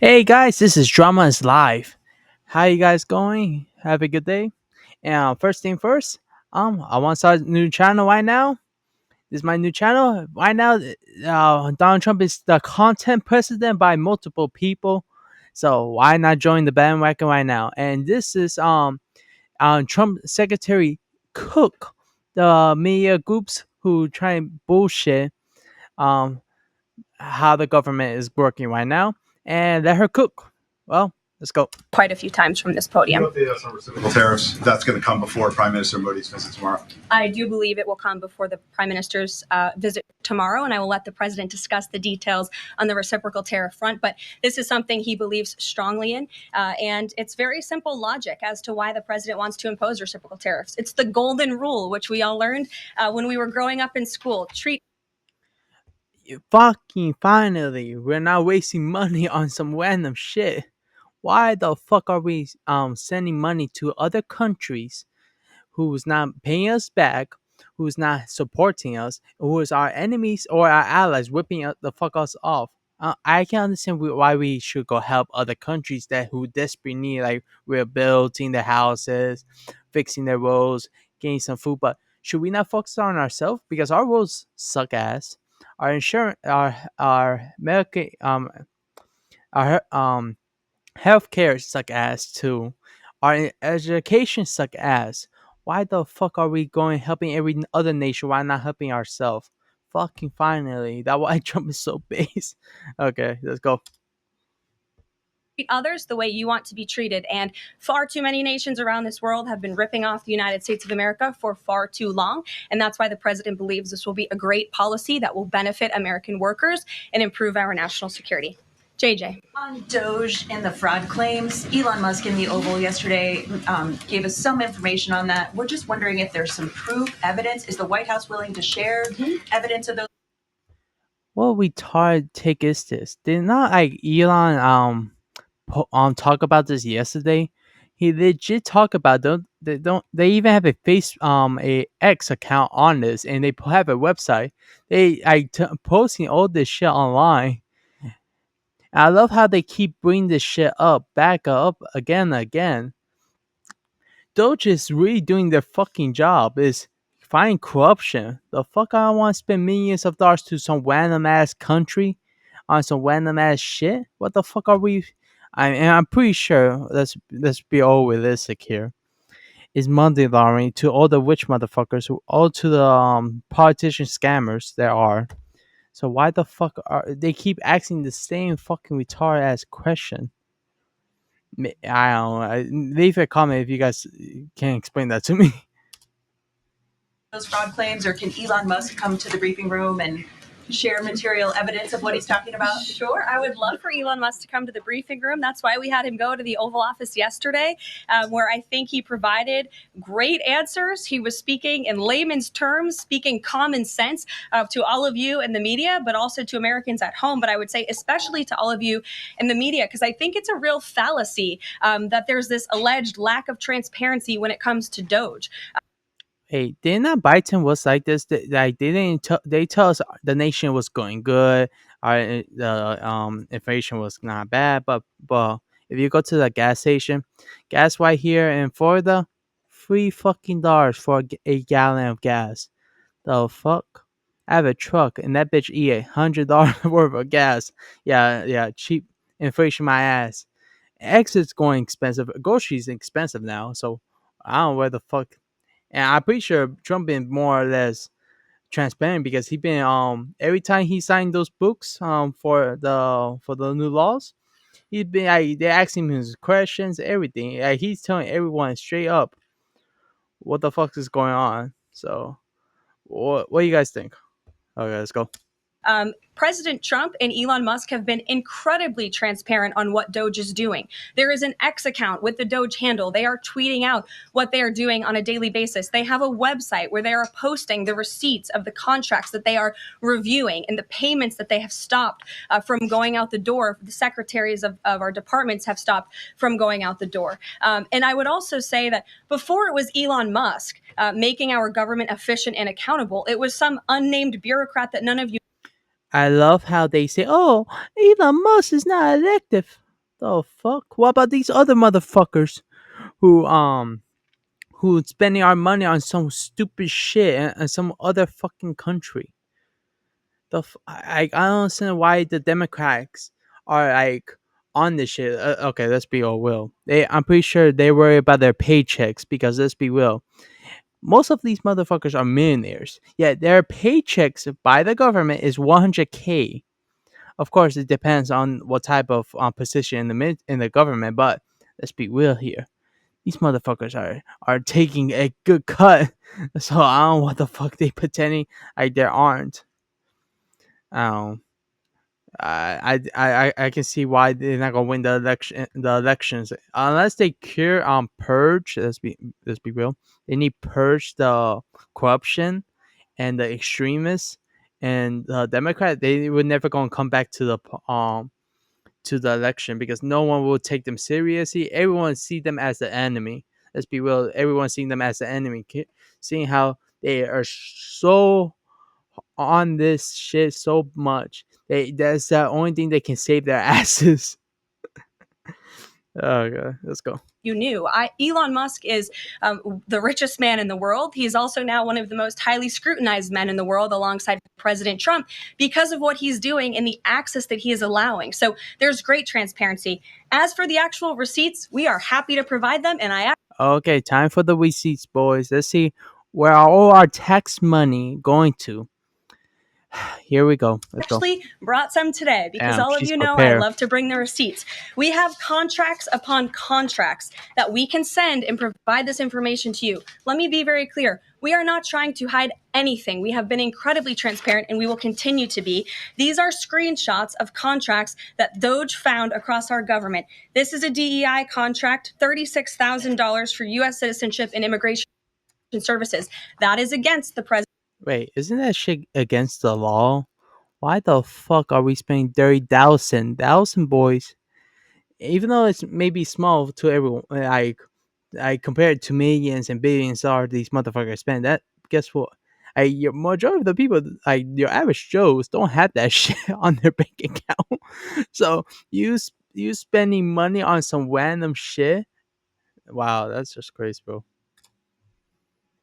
Hey guys, this is Drama is Live. How you guys going? Have a good day. And first thing first, I want to start a new channel right now. This is my new channel right now. Donald Trump is the content president by multiple people, so why not join the bandwagon right now? And this is Trump Secretary Cook, the media groups who try and bullshit um how the government is working right now, and let her cook. Well, let's go. Quite a few times from this podium. Some reciprocal tariffs, that's going to come before Prime Minister Modi's visit tomorrow. I do believe it will come before the Prime Minister's visit tomorrow, and I will let the President discuss the details on the reciprocal tariff front. But this is something he believes strongly in, and it's very simple logic as to why the President wants to impose reciprocal tariffs. It's the golden rule, which we all learned when we were growing up in school. Fucking finally, we're not wasting money on some random shit. Why the fuck are we sending money to other countries who's not paying us back, who's not supporting us, who is our enemies or our allies ripping the fuck us off? I can understand why we should go help other countries that who desperately need like rebuilding their houses, fixing their roads, getting some food. But should we not focus on ourselves because our roads suck ass? Our insurance, our medical, our healthcare suck ass too. Our education suck ass. Why the fuck are we going helping every other nation? Why not helping ourselves? Fucking finally. That why Trump is so base. Okay, let's go. Others the way you want to be treated. And far too many nations around this world have been ripping off the United States of America for far too long. And that's why the president believes this will be a great policy that will benefit American workers and improve our national security. JJ. On Doge and the fraud claims, Elon Musk in the Oval yesterday gave us some information on that. We're just wondering if there's some proof, evidence. Is the White House willing to share evidence of those? What retard take is this? Did not like Elon talk about this yesterday? He legit talk about they even have a face a X account on this, and they have a website. They posting all this shit online. I love how they keep bringing this shit back up again and again. Doge is really doing their fucking job. Is fighting corruption. The fuck I don't want to spend millions of dollars to some random ass country on some random ass shit. What the fuck are we? I'm pretty sure. Let's be all realistic here. Is money laundering to all the rich motherfuckers, all to the politician scammers there are. So why the fuck are they keep asking the same fucking retard ass question? I don't know. Leave a comment if you guys can explain that to me. Those fraud claims, or can Elon Musk come to the briefing room and share material evidence of what he's talking about? Sure. I would love for Elon Musk to come to the briefing room. That's why we had him go to the Oval Office yesterday, where I think he provided great answers. He was speaking in layman's terms, speaking common sense to all of you in the media, but also to Americans at home. But I would say especially to all of you in the media, because I think it's a real fallacy that there's this alleged lack of transparency when it comes to Doge. Hey, didn't Biden was like this? Like they didn't. They tell us the nation was going good. Our the inflation was not bad. But if you go to the gas station, gas right here in Florida, $3 fucking for a gallon of gas. The fuck? I have a truck and that bitch eat $100 worth of gas. Yeah, cheap inflation my ass. Exit's going expensive. Groceries expensive now. So I don't know where the fuck. And I'm pretty sure Trump been more or less transparent because he been every time he signed those books for the new laws, he been like they asking him his questions, everything. Like he's telling everyone straight up what the fuck is going on. So what do you guys think? Okay, let's go. President Trump and Elon Musk have been incredibly transparent on what Doge is doing. There is an X account with the Doge handle. They are tweeting out what they are doing on a daily basis. They have a website where they are posting the receipts of the contracts that they are reviewing and the payments that they have stopped from going out the door. The secretaries of our departments have stopped from going out the door. And I would also say that before it was Elon Musk making our government efficient and accountable, it was some unnamed bureaucrat that none of you. I love how they say, "Oh, Elon Musk is not elective." the fuck? What about these other motherfuckers who spending our money on some stupid shit in some other fucking country? I don't understand why the Democrats are like on this shit. Okay, let's be all real. I'm pretty sure they worry about their paychecks because let's be real. Most of these motherfuckers are millionaires. Yet their paychecks by the government is 100K. Of course, it depends on what type of position in the government. But let's be real here. These motherfuckers are taking a good cut. So I don't know what the fuck they pretending like there aren't. Um, I can see why they're not gonna win the elections unless they cure purge. Let's be real. They need purge the corruption and the extremists and the Democrat. They were never gonna come back to the election because no one will take them seriously. Everyone see them as the enemy. Let's be real. Everyone seeing them as the enemy. Seeing how they are so on this shit so much. That's the only thing they can save their asses. Okay, let's go. You knew. Elon Musk is the richest man in the world. He's also now one of the most highly scrutinized men in the world alongside President Trump because of what he's doing and the access that he is allowing. So there's great transparency. As for the actual receipts, we are happy to provide them. And Okay, time for the receipts, boys. Let's see where are all our tax money going to. Here we go. Let's go. actually brought some today because all of she's you know I prepared. love to bring the receipts. We have contracts upon contracts that we can send and provide this information to you. Let me be very clear. We are not trying to hide anything. We have been incredibly transparent and we will continue to be. These are screenshots of contracts that Doge found across our government. This is a DEI contract, $36,000 for U.S. citizenship and immigration services. That is against the president. Wait, isn't that shit against the law? Why the fuck are we spending 30,000 boys? Even though it's maybe small to everyone, I compare it to millions and billions are these motherfuckers spend. That guess what? Your majority of the people, like your average Joes, don't have that shit on their bank account. So you spending money on some random shit? Wow, that's just crazy, bro.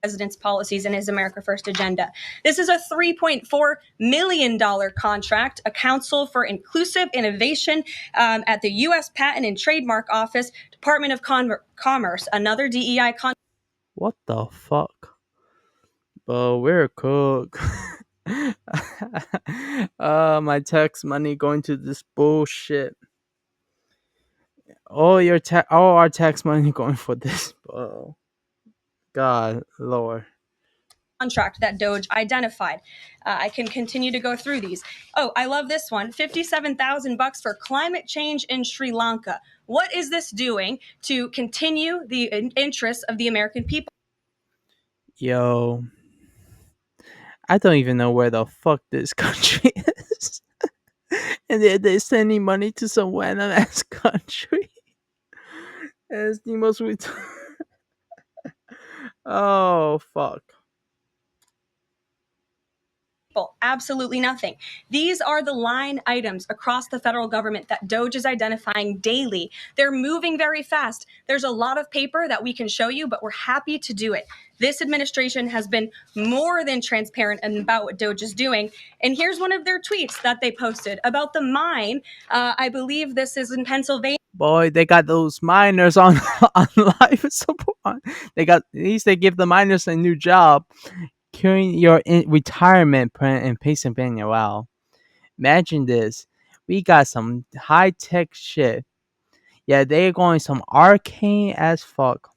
President's policies and his America First agenda. This is a $3.4 million contract, a Council for Inclusive Innovation at the U.S. Patent and Trademark Office, Department of Commerce, another DEI contract. What the fuck? Bro, we're cooked. My tax money going to this bullshit. All our tax money going for this, bro. God, Lord. Contract that Doge identified. I can continue to go through these. Oh, I love this one. $57,000 for climate change in Sri Lanka. What is this doing to continue the interests of the American people? Yo, I don't even know where the fuck this country is. And they're sending money to some random ass country. It's the most Oh, fuck. Absolutely nothing. These are the line items across the federal government that Doge is identifying daily. They're moving very fast. There's a lot of paper that we can show you, but we're happy to do it. This administration has been more than transparent about what Doge is doing. And here's one of their tweets that they posted about the mine. I believe this is in Pennsylvania. Boy, they got those miners on on life support. At least they give the miners a new job. Curing your retirement plan in Pennsylvania. Wow. Imagine this. We got some high tech shit. Yeah, they're going some arcane as fuck.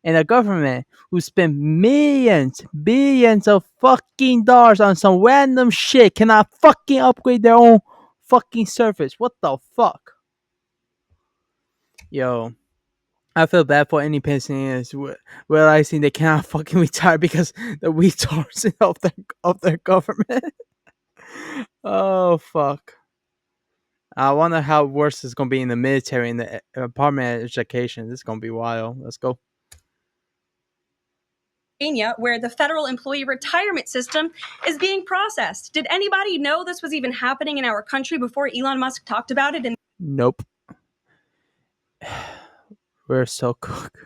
And the government who spent millions, billions of fucking dollars on some random shit cannot fucking upgrade their own fucking service. What the fuck? Yo, I feel bad for any pensioners realizing they cannot fucking retire because the retards of their government. Oh fuck. I wonder how worse it's gonna be in the military in the Department of Education. This is gonna be wild. Let's go. Where the federal employee retirement system is being processed. Did anybody know this was even happening in our country before Elon Musk talked about it? Nope. we're so cooked.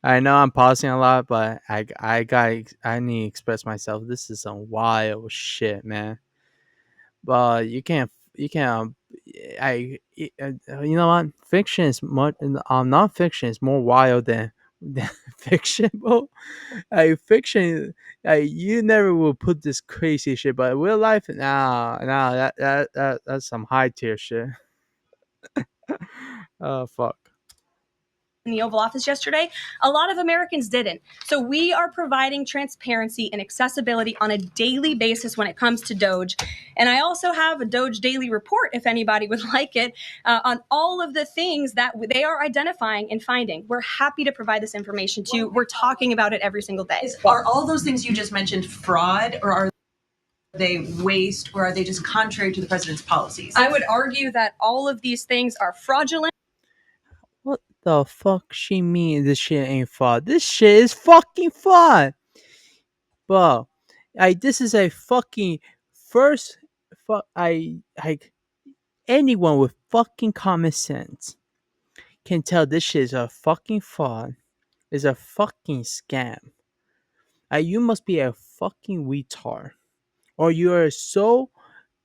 I know I'm pausing a lot, but I need to express myself. This is some wild shit, man. But you can't. You know what? Fiction is much. Non-fiction is more wild than fiction, bro. Fiction. You never will put this crazy shit, but real life, nah, that's some high tier shit. Oh fuck. in the Oval Office yesterday, a lot of Americans didn't. So we are providing transparency and accessibility on a daily basis when it comes to Doge. And I also have a Doge daily report, if anybody would like it, on all of the things that they are identifying and finding. We're happy to provide this information to you. We're talking about it every single day. Are all those things you just mentioned fraud, or are they waste, or are they just contrary to the president's policies? I would argue that all of these things are fraudulent. What the fuck she mean this shit ain't fun? This shit is fucking fun! Bro, this is a fucking first anyone with fucking common sense can tell this shit is a fucking fraud. Is a fucking scam. You must be a fucking retard. Or you are so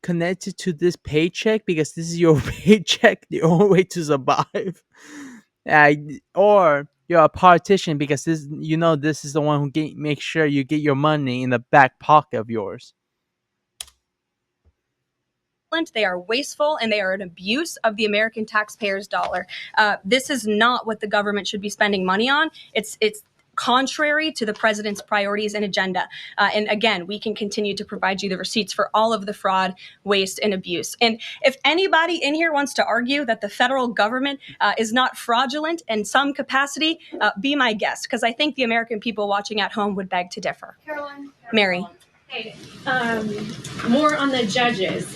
connected to this paycheck because this is your paycheck, the only way to survive. Or you're a politician because this is the one who make sure you get your money in the back pocket of yours. They are wasteful, and they are an abuse of the American taxpayer's dollar. This is not what the government should be spending money on. It's contrary to the president's priorities and agenda. And again, we can continue to provide you the receipts for all of the fraud, waste, and abuse. And if anybody in here wants to argue that the federal government is not fraudulent in some capacity, be my guest, because I think the American people watching at home would beg to differ. Caroline. Mary. Hey, more on the judges.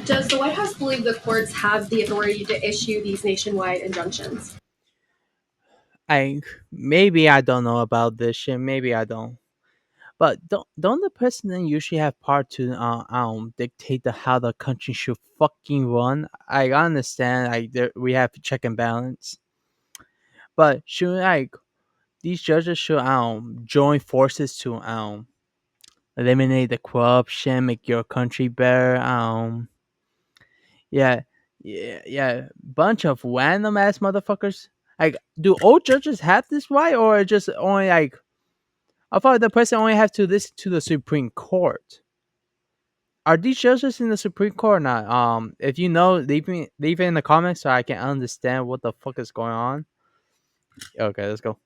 Does the White House believe the courts have the authority to issue these nationwide injunctions? Maybe I don't know about this shit. Maybe I don't. But don't the president usually have power to dictate how the country should fucking run? I understand we have check and balance, but should these judges should join forces to eliminate the corruption, make your country better. Yeah, yeah. Bunch of random ass motherfuckers. Do all judges have this right, or just only I thought the president only have to listen to the Supreme Court. Are these judges in the Supreme Court or not? If you know, leave it in the comments so I can understand what the fuck is going on. Okay, let's go.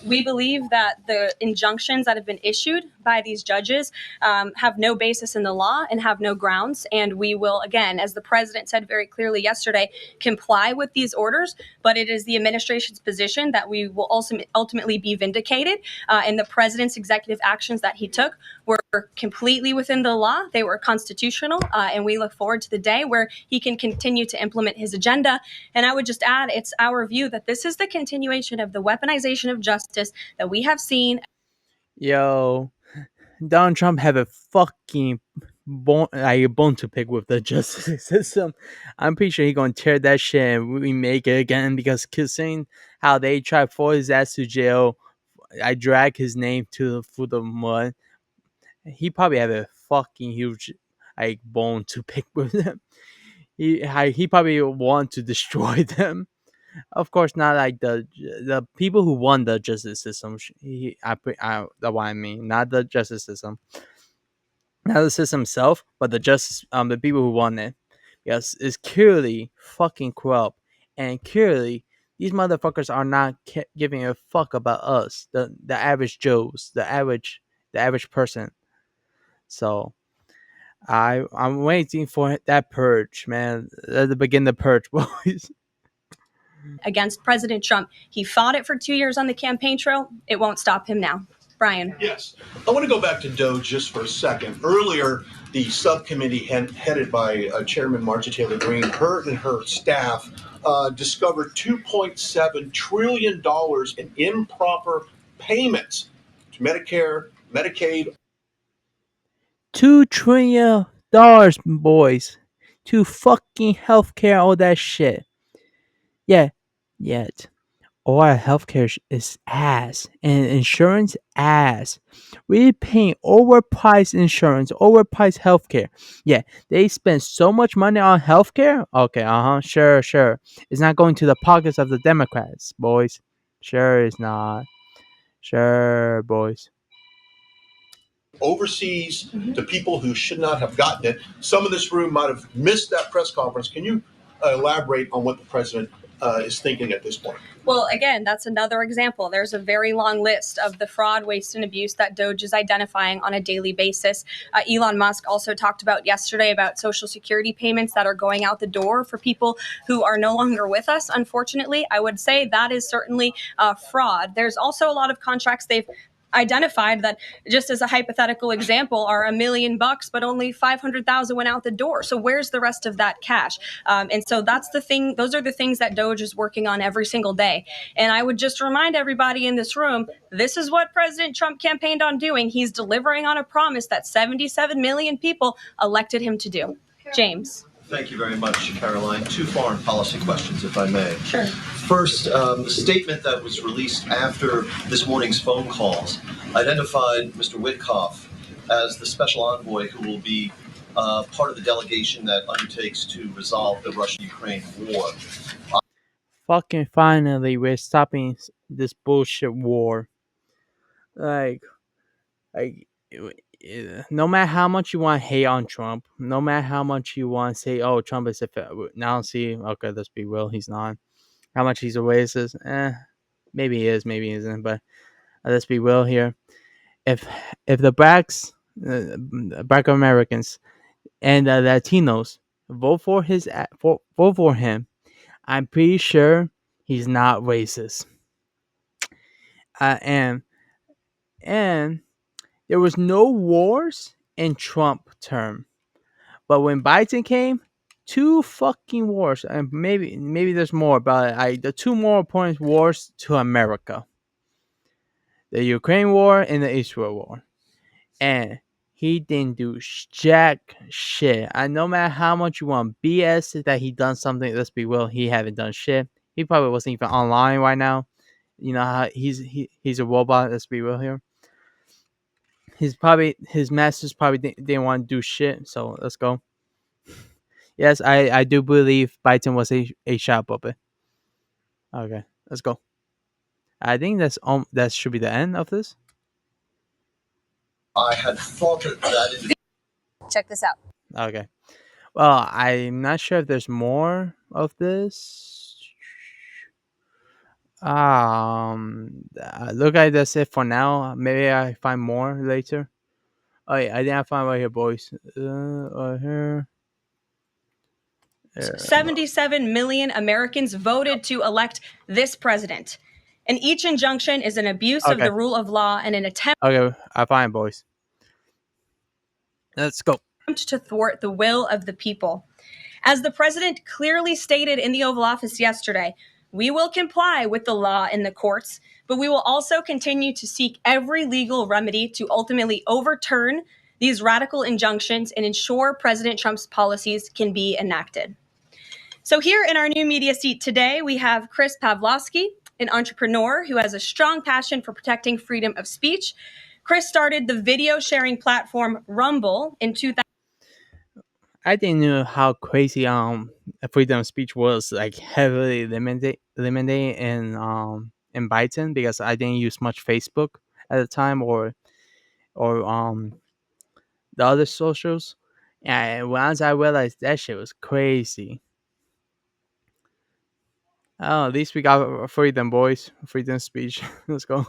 We believe that the injunctions that have been issued by these judges have no basis in the law and have no grounds. And we will, again, as the president said very clearly yesterday, comply with these orders. But it is the administration's position that we will also ultimately be vindicated. And the president's executive actions that he took were completely within the law. They were constitutional. And we look forward to the day where he can continue to implement his agenda. And I would just add, it's our view that this is the continuation of the weaponization of justice that we have seen. Yo, Donald Trump have a fucking bone to pick with the justice system. I'm pretty sure he's gonna tear that shit and remake it again because considering how they tried to force his ass to jail, I drag his name through the mud. He probably have a fucking huge bone to pick with them. He probably want to destroy them. Of course, not like the people who won the justice system. That's what I mean. Not the justice system, not the system itself, but the people who won it. Because it's clearly fucking corrupt, and clearly these motherfuckers are not giving a fuck about us, the average Joes, the average person. So I'm waiting for that purge, man. Let's begin the purge, boys. Against President Trump. He fought it for 2 years on the campaign trail. It won't stop him now. Brian. Yes. I want to go back to Doge just for a second. Earlier, the subcommittee headed by Chairman Marjorie Taylor Greene, her and her staff discovered $2.7 trillion in improper payments to Medicare, Medicaid. $2 trillion, boys. to fucking healthcare, all that shit. Yeah, yet all our healthcare is ass and insurance ass. We're paying overpriced insurance, overpriced healthcare. Yeah, they spend so much money on healthcare. Okay, sure. It's not going to the pockets of the Democrats, boys. Sure, it's not. Sure, boys. Overseas to people who should not have gotten it. Some of this room might have missed that press conference. Can you elaborate on what the president is thinking at this point? Well, again, that's another example. There's a very long list of the fraud, waste, and abuse that Doge is identifying on a daily basis. Elon Musk also talked about yesterday about Social Security payments that are going out the door for people who are no longer with us. Unfortunately, I would say that is certainly fraud. There's also a lot of contracts they've identified that, just as a hypothetical example, are $1 million, but only 500,000 went out the door. So where's the rest of that cash? And so that's the thing. Those are the things that Doge is working on every single day. And I would just remind everybody in this room, this is what President Trump campaigned on doing. He's delivering on a promise that 77 million people elected him to do. James. Thank you very much, Caroline. Two foreign policy questions, if I may. Sure. First, the statement that was released after this morning's phone calls identified Mr. Witkoff as the special envoy who will be part of the delegation that undertakes to resolve the Russia-Ukraine war. Fucking finally, we're stopping this bullshit war. Like, no matter how much you want to hate on Trump, no matter how much you want to say, oh, Trump is now see, okay, let's be real, he's not. How much he's a racist, maybe he is, maybe he isn't, but let's be real here. If the black Americans and Latinos vote for him, I'm pretty sure he's not racist. And there was no wars in Trump term, but when Biden came, 2 fucking wars, and maybe there's more, but the 2 more important wars to America: the Ukraine war and the Israel war, and he didn't do jack shit. And no matter how much you want BS that he done something, let's be real, he haven't done shit. He probably wasn't even online right now. You know how he's a robot. Let's be real here. His masters probably didn't want to do shit. So let's go. Yes, I do believe Biden was a shot puppet. Okay, let's go. I think that should be the end of this. I had thought that Check this out. Okay. Well, I'm not sure if there's more of this. Look at that's it for now. Maybe I find more later. Oh yeah, I think I found right here, boys. Right here. 77 million Americans voted to elect this president. And each injunction is an abuse of Okay. the rule of law and an attempt Okay, I find, boys. Let's go. to thwart the will of the people. As the president clearly stated in the Oval Office yesterday, we will comply with the law in the courts, but we will also continue to seek every legal remedy to ultimately overturn these radical injunctions and ensure President Trump's policies can be enacted. So here in our new media seat today, we have Chris Pavlovski, an entrepreneur who has a strong passion for protecting freedom of speech. Chris started the video sharing platform Rumble in 2000. I didn't know how crazy freedom of speech was, like, heavily limited in Biden, because I didn't use much Facebook at the time, or the other socials. And once I realized that shit was crazy. Oh, at least we got freedom, boys. Freedom of speech. Let's go.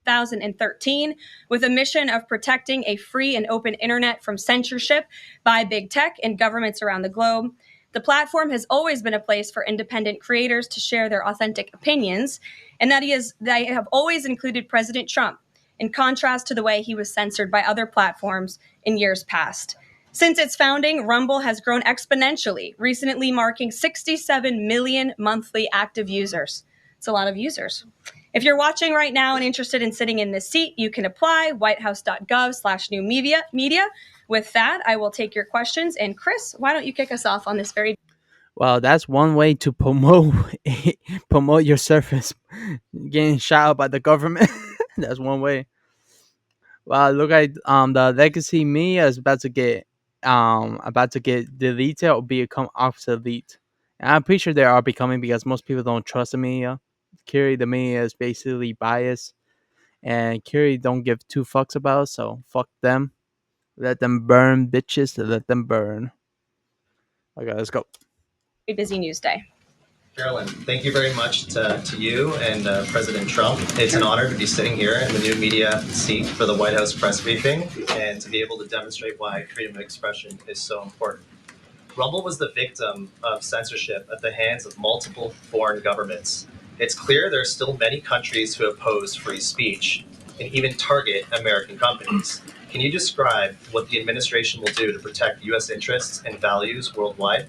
2013 with a mission of protecting a free and open internet from censorship by big tech and governments around the globe. The platform has always been a place for independent creators to share their authentic opinions, and they have always included President Trump, in contrast to the way he was censored by other platforms in years past. Since its founding, Rumble has grown exponentially, recently marking 67 million monthly active users. It's a lot of users. If you're watching right now and interested in sitting in this seat, you can apply whitehouse.gov/new media. with that, I will take your questions. And Chris, why don't you kick us off on this very Well, that's one way to promote promote your service, getting shot out by the government. That's one way. Well, look like the legacy media is about to get deleted or become obsolete. And I'm pretty sure they are becoming because most people don't trust the media. Clearly, the media is basically biased, and Clearly don't give two fucks about. It, so fuck them. Let them burn, bitches. Let them burn. Okay, let's go. busy news day? Carolyn, thank you very much to you and President Trump. It's an honor to be sitting here in the new media seat for the White House press briefing and to be able to demonstrate why freedom of expression is so important. Rumble was the victim of censorship at the hands of multiple foreign governments. It's clear there are still many countries who oppose free speech and even target American companies. Can you describe what the administration will do to protect U.S. interests and values worldwide?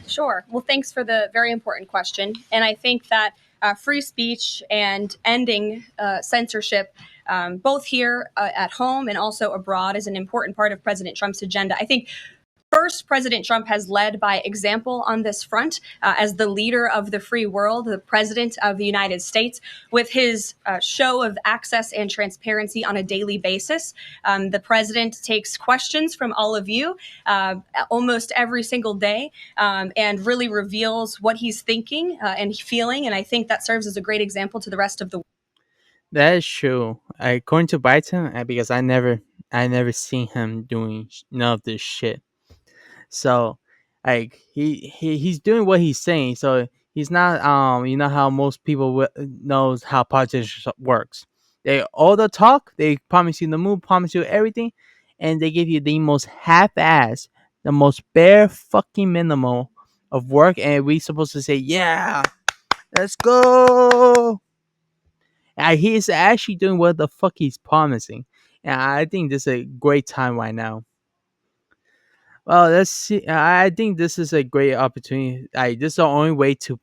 Sure. Well, thanks for the very important question. And I think that free speech and ending censorship, both here at home and also abroad, is an important part of President Trump's agenda. I think first, President Trump has led by example on this front as the leader of the free world, the president of the United States, with his show of access and transparency on a daily basis. The president takes questions from all of you almost every single day and really reveals what he's thinking and feeling. And I think that serves as a great example to the rest of the world. That is true. According to Biden, because I never seen him doing none of this shit. So, like he's doing what he's saying. So he's not you know how most people knows how politics works. They all the talk. They promise you the moon, promise you everything, and they give you the most half-ass, the most bare fucking minimal of work, and we supposed to say, yeah, let's go. And he's actually doing what the fuck he's promising. And I think this is a great time right now. Well, let's see. I think this is a great opportunity. This is the only way to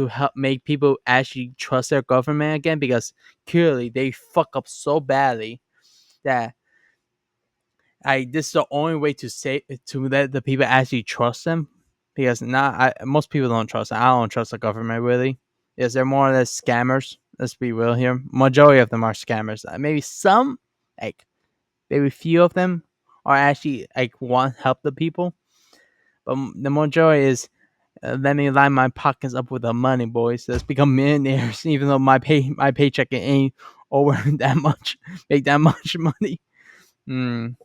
help make people actually trust their government again because clearly they fuck up so badly that this is the only way to let the people actually trust them because most people don't trust them. I don't trust the government really. Yes, they're more or less scammers. Let's be real here. Majority of them are scammers. Maybe some, like maybe few of them, are actually like want to help the people. But the majority is let me line my pockets up with the money, boys. Let's become millionaires, even though my paycheck ain't over that much, make that much money. Okay,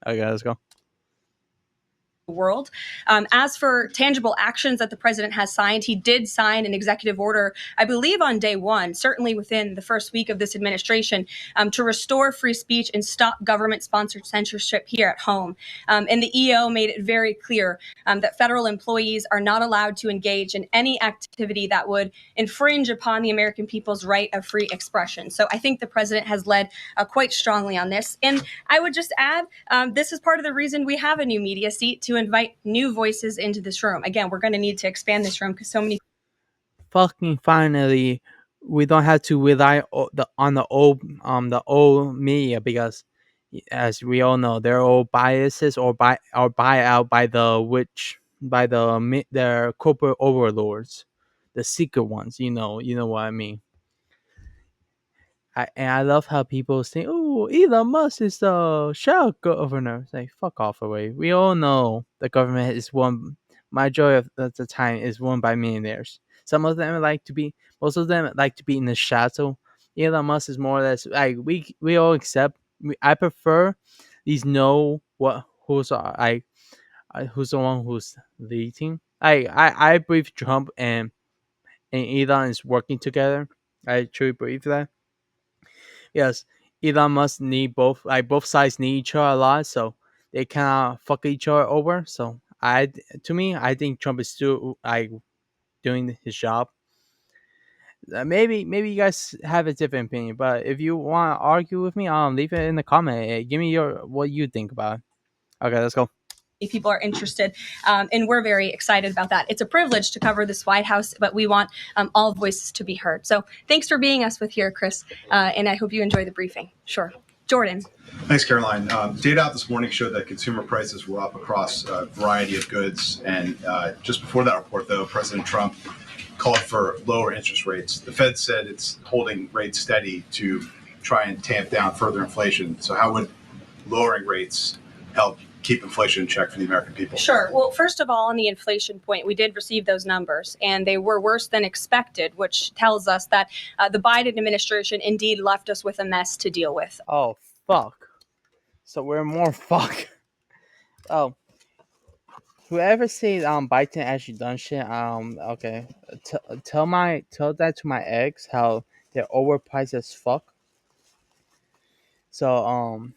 let's go. World. As for tangible actions that the president has signed, he did sign an executive order, I believe on day one, certainly within the first week of this administration, to restore free speech and stop government-sponsored censorship here at home. And the EO made it very clear that federal employees are not allowed to engage in any activity that would infringe upon the American people's right of free expression. So I think the president has led quite strongly on this. And I would just add, this is part of the reason we have a new media seat to invite new voices into this room. Again, we're going to need to expand this room because so many. Fucking finally, we don't have to rely on the old media because, as we all know, they're all biases or buy out by their corporate overlords, the secret ones. You know what I mean. I love how people say, "Oh, Elon Musk is the shadow governor." It's like, fuck off away. We all know the government is run. Majority of the time is run by millionaires. Most of them like to be in the shadow. Elon Musk is more or less like we all accept. I prefer these know what who's the one who's leading. I believe Trump and Elon is working together. I truly believe that. Yes, Elon Musk need both sides need each other a lot, so they cannot fuck each other over. So I think Trump is still doing his job. Maybe you guys have a different opinion, but if you want to argue with me, leave it in the comment. Give me what you think about it. Okay, let's go. People are interested, and we're very excited about that. It's a privilege to cover this White House, but we want all voices to be heard. So thanks for being us with here, Chris, and I hope you enjoy the briefing. Sure. Jordan. Thanks, Caroline. Data out this morning showed that consumer prices were up across a variety of goods. And just before that report, though, President Trump called for lower interest rates. The Fed said it's holding rates steady to try and tamp down further inflation. So how would lowering rates help keep inflation in check for the American people? Sure. Well, first of all, on the inflation point, we did receive those numbers, and they were worse than expected, which tells us that the Biden administration indeed left us with a mess to deal with. Oh, fuck. So we're more fuck. Oh. Whoever said Biden actually done shit, okay. Tell that to my ex how they're overpriced as fuck. So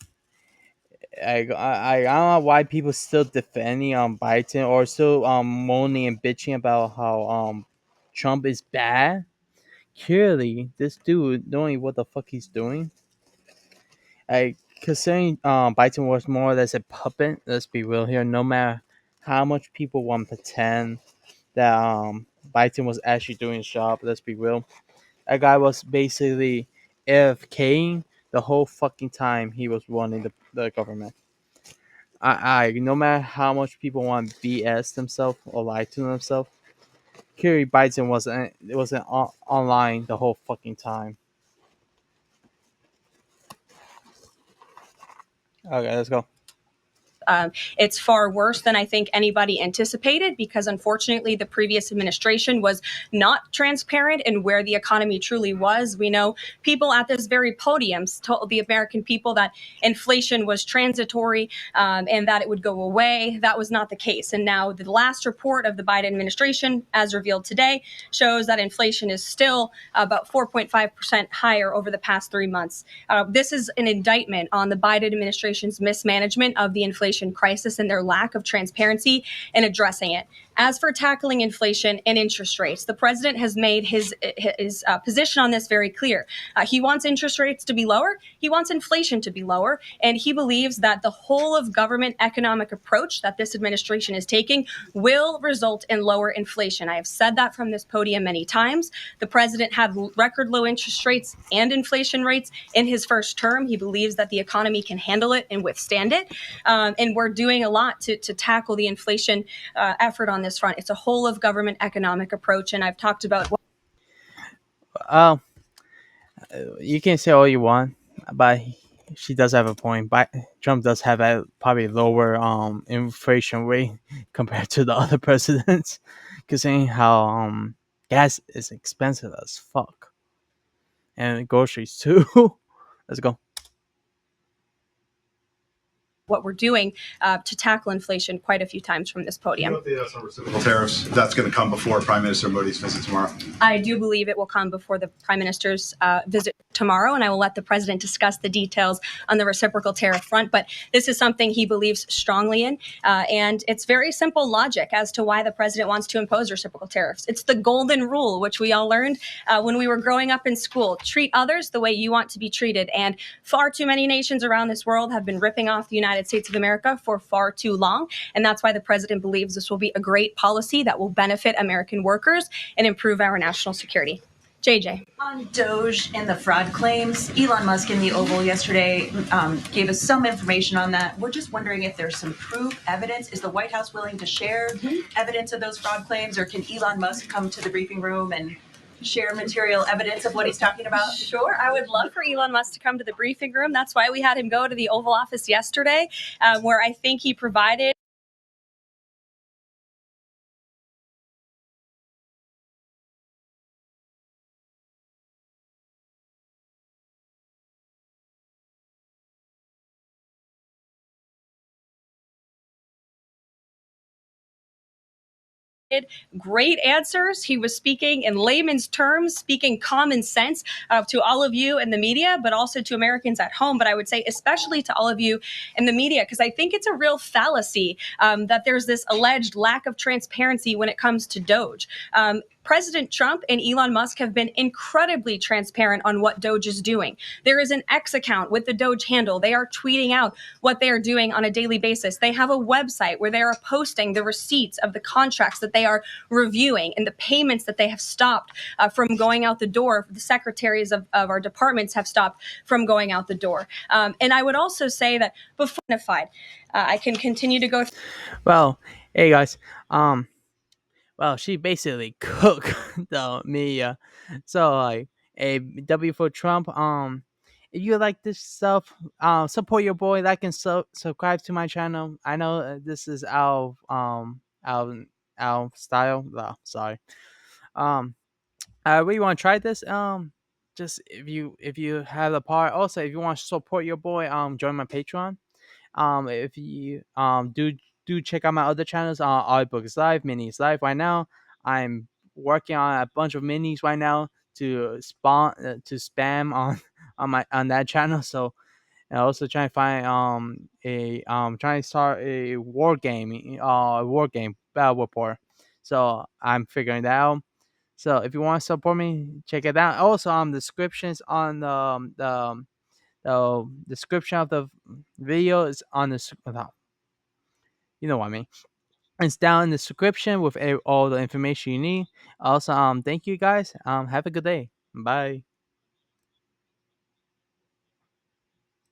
I don't know why people still defending Biden or still moaning and bitching about how Trump is bad. Clearly, this dude knowing what the fuck he's doing. Considering Biden was more or less a puppet. Let's be real here. No matter how much people want to pretend that Biden was actually doing his job. Let's be real. That guy was basically AFKing the whole fucking time he was running the government. No matter how much people want to BS themselves or lie to themselves, Kerry Biden wasn't online the whole fucking time. Okay, let's go. It's far worse than I think anybody anticipated because, unfortunately, the previous administration was not transparent in where the economy truly was. We know people at this very podium told the American people that inflation was transitory and that it would go away. That was not the case. And now the last report of the Biden administration, as revealed today, shows that inflation is still about 4.5% higher over the past 3 months. This is an indictment on the Biden administration's mismanagement of the inflation crisis and their lack of transparency in addressing it. As for tackling inflation and interest rates, the president has made his position on this very clear. He wants interest rates to be lower. He wants inflation to be lower. And he believes that the whole of government economic approach that this administration is taking will result in lower inflation. I have said that from this podium many times. The president had record low interest rates and inflation rates in his first term. He believes that the economy can handle it and withstand it. And we're doing a lot to tackle the inflation effort on this front. It's a whole of government economic approach, and I've talked about. You can say all you want, but she does have a point. But Trump does have a probably lower inflation rate compared to the other presidents, considering how gas is expensive as fuck, and groceries too. Let's go. What we're doing to tackle inflation quite a few times from this podium. Reciprocal tariffs, that's going to come before Prime Minister Modi's visit tomorrow. I do believe it will come before the Prime Minister's visit tomorrow, and I will let the president discuss the details on the reciprocal tariff front. But this is something he believes strongly in, and it's very simple logic as to why the president wants to impose reciprocal tariffs. It's the golden rule, which we all learned when we were growing up in school. Treat others the way you want to be treated. And far too many nations around this world have been ripping off the United States of America for far too long. And that's why the president believes this will be a great policy that will benefit American workers and improve our national security. JJ. On Doge and the fraud claims, Elon Musk in the Oval yesterday gave us some information on that. We're just wondering if there's some proof, evidence. Is the White House willing to share evidence of those fraud claims, or can Elon Musk come to the briefing room and share material evidence of what he's talking about? Sure. I would love for Elon Musk to come to the briefing room. That's why we had him go to the Oval Office yesterday, where I think he provided great answers. He was speaking in layman's terms, speaking common sense to all of you in the media, but also to Americans at home. But I would say especially to all of you in the media, because I think it's a real fallacy that there's this alleged lack of transparency when it comes to Doge. President Trump and Elon Musk have been incredibly transparent on what Doge is doing. There is an X account with the Doge handle. They are tweeting out what they are doing on a daily basis. They have a website where they are posting the receipts of the contracts that they are reviewing and the payments that they have stopped from going out the door. The secretaries of our departments have stopped from going out the door. And I would also say that before I can continue to go. Well, hey guys, well, she basically cooked the media. So like a W for Trump. If you like this stuff, support your boy. Like and subscribe to my channel. I know this is our style. Oh, sorry. Um, I really want to try this. Just if you have a part. Also, if you want to support your boy, join my Patreon. If you do check out my other channels, Audiobooks Live, Minis Live. Right now, I'm working on a bunch of minis right now to spam on on that channel. So and also trying to find trying to start a war game battle report. So I'm figuring that out. So if you want to support me, check it out. Also, descriptions on the description of the video is on you know what I mean. It's down in the description with all the information you need. Also, thank you guys. Have a good day. Bye.